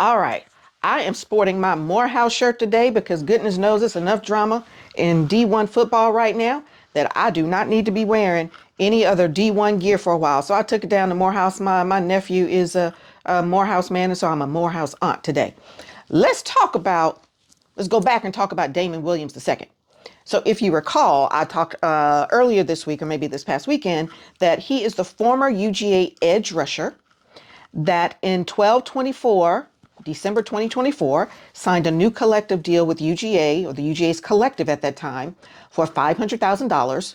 All right. I am sporting my Morehouse shirt today because goodness knows it's enough drama in D1 football right now that I do not need to be wearing any other D1 gear for a while. So I took it down to Morehouse. My nephew is a Morehouse man, and so I'm a Morehouse aunt today. Let's go back and talk about Damon Williams II. So if you recall, I talked earlier this week, or maybe this past weekend, that he is the former UGA edge rusher that in December 2024, signed a new collective deal with UGA, or the UGA's collective at that time, for $500,000.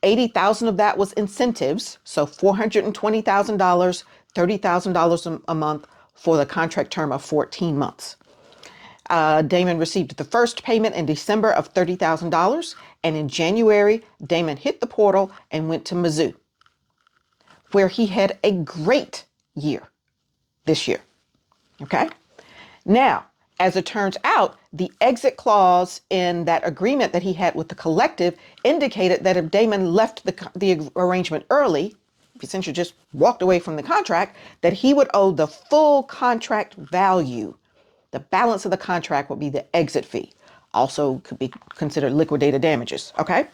80,000 of that was incentives, so $420,000, $30,000 a month for the contract term of 14 months. Damon received the first payment in December of $30,000, and in January, Damon hit the portal and went to Mizzou, where he had a great year this year. Okay. Now, as it turns out, the exit clause in that agreement that he had with the collective indicated that if Damon left the arrangement early, essentially just walked away from the contract, that he would owe the full contract value. The balance of the contract would be the exit fee. Also could be considered liquidated damages. Okay.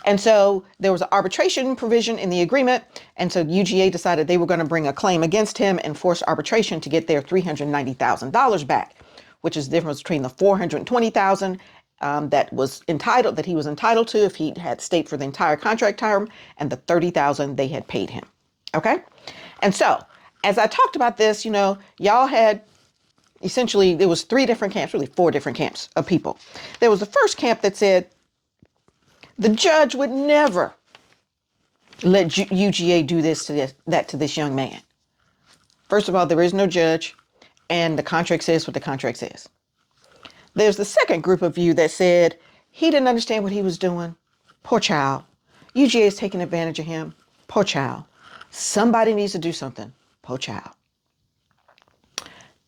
And so there was an arbitration provision in the agreement. And so UGA decided they were going to bring a claim against him and force arbitration to get their $390,000 back, which is the difference between the $420,000 that he was entitled to if he had stayed for the entire contract term, and the $30,000 they had paid him. Okay. And so as I talked about this, y'all had essentially, there was three different camps, really four different camps of people. There was the first camp that said the judge would never let UGA do that to this young man. First of all, there is no judge, and the contract says what the contract says. There's the second group of you that said he didn't understand what he was doing. Poor child. UGA is taking advantage of him. Poor child. Somebody needs to do something. Poor child.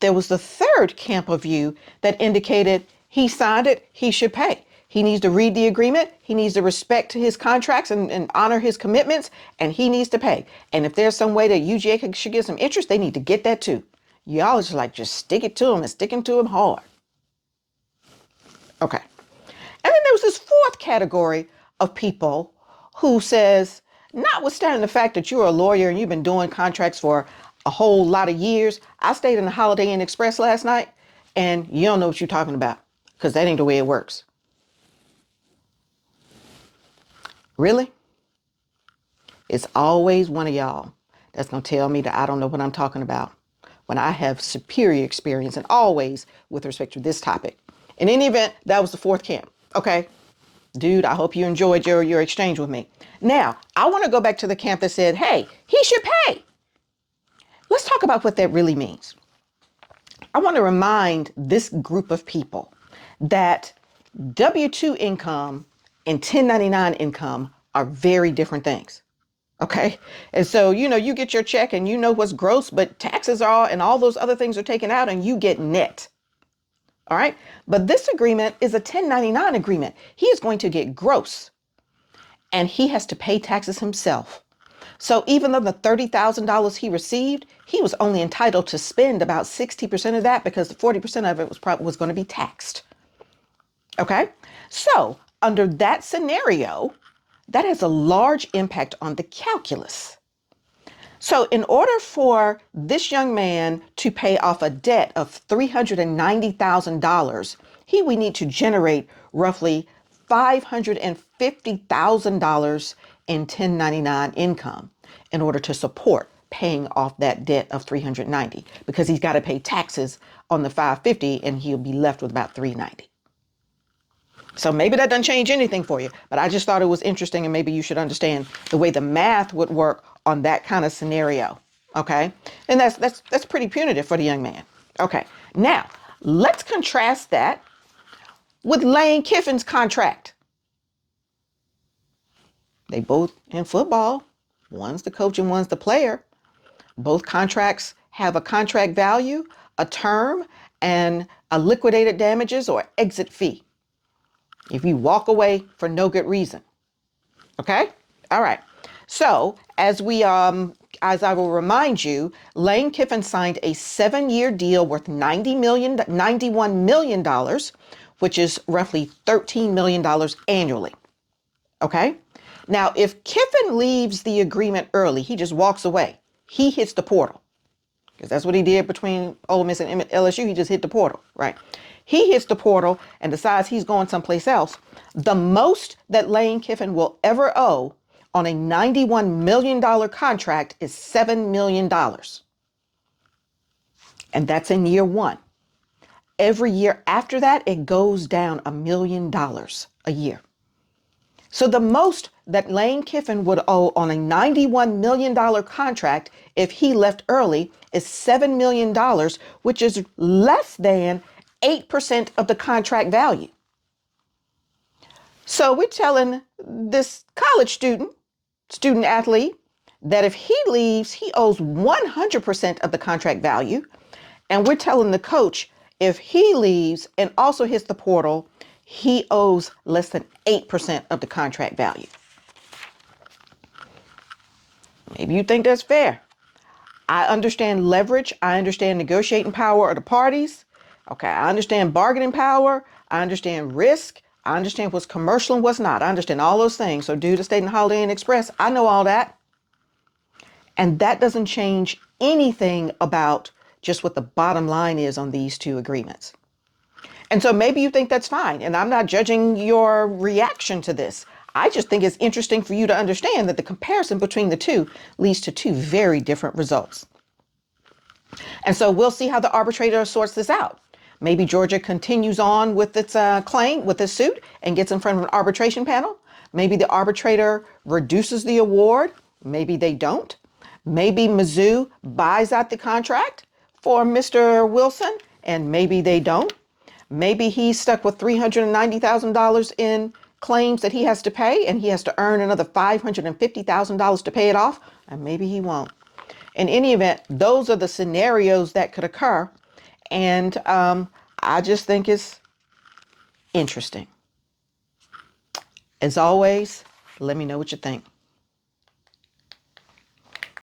There was the third camp of you that indicated he signed it, he should pay. He needs to read the agreement. He needs to respect his contracts and honor his commitments, and he needs to pay. And if there's some way that UGA should get some interest, they need to get that too. Y'all just stick it to him and stick him to him hard. Okay. And then there was this fourth category of people who says, notwithstanding the fact that you're a lawyer and you've been doing contracts for a whole lot of years, I stayed in the Holiday Inn Express last night, and you don't know what you're talking about, because that ain't the way it works. Really? It's always one of y'all that's going to tell me that I don't know what I'm talking about when I have superior experience, and always with respect to this topic. In any event, that was the fourth camp. Okay. Dude, I hope you enjoyed your exchange with me. Now, I want to go back to the camp that said, hey, he should pay. Let's talk about what that really means. I want to remind this group of people that W-2 income and 1099 income are very different things. Okay. And so, you get your check and you know what's gross, but taxes are, and all those other things are taken out and you get net. All right. But this agreement is a 1099 agreement. He is going to get gross, and he has to pay taxes himself. So even though the $30,000 he received, he was only entitled to spend about 60% of that, because the 40% of it was going to be taxed. Okay. So under that scenario, that has a large impact on the calculus. So in order for this young man to pay off a debt of $390,000, we need to generate roughly $550,000 in 1099 income in order to support paying off that debt of 390, because he's got to pay taxes on the 550 and he'll be left with about 390. So maybe that doesn't change anything for you, but I just thought it was interesting, and maybe you should understand the way the math would work on that kind of scenario. Okay. And that's pretty punitive for the young man. Okay. Now let's contrast that with Lane Kiffin's contract. They both in football. One's the coach and one's the player. Both contracts have a contract value, a term, and a liquidated damages or exit fee if you walk away for no good reason. Okay. All right. So as we as I will remind you, Lane Kiffin signed a 7-year deal worth $91 million, which is roughly $13 million annually. Okay. Now, if Kiffin leaves the agreement early, he just walks away. He hits the portal, because that's what he did between Ole Miss and LSU. He just hit the portal, right? He hits the portal and decides he's going someplace else. The most that Lane Kiffin will ever owe on a $91 million contract is $7 million. And that's in year one. Every year after that, it goes down $1 million a year. So the most that Lane Kiffin would owe on a $91 million contract if he left early is $7 million, which is less than 8% of the contract value. So we're telling this college student athlete, that if he leaves, he owes 100% of the contract value. And we're telling the coach, if he leaves and also hits the portal, he owes less than 8% of the contract value. Maybe you think that's fair. I understand leverage. I understand negotiating power of the parties. Okay, I understand bargaining power. I understand risk. I understand what's commercial and what's not. I understand all those things. So due to State and Holiday Inn Express, I know all that. And that doesn't change anything about just what the bottom line is on these two agreements. And so maybe you think that's fine. And I'm not judging your reaction to this. I just think it's interesting for you to understand that the comparison between the two leads to two very different results. And so we'll see how the arbitrator sorts this out. Maybe Georgia continues on with its claim, with its suit, and gets in front of an arbitration panel. Maybe the arbitrator reduces the award. Maybe they don't. Maybe Mizzou buys out the contract for Mr. Wilson, and maybe they don't. Maybe he's stuck with $390,000 in claims that he has to pay, and he has to earn another $550,000 to pay it off, and maybe he won't. In any event, those are the scenarios that could occur, and I just think it's interesting. As always, let me know what you think.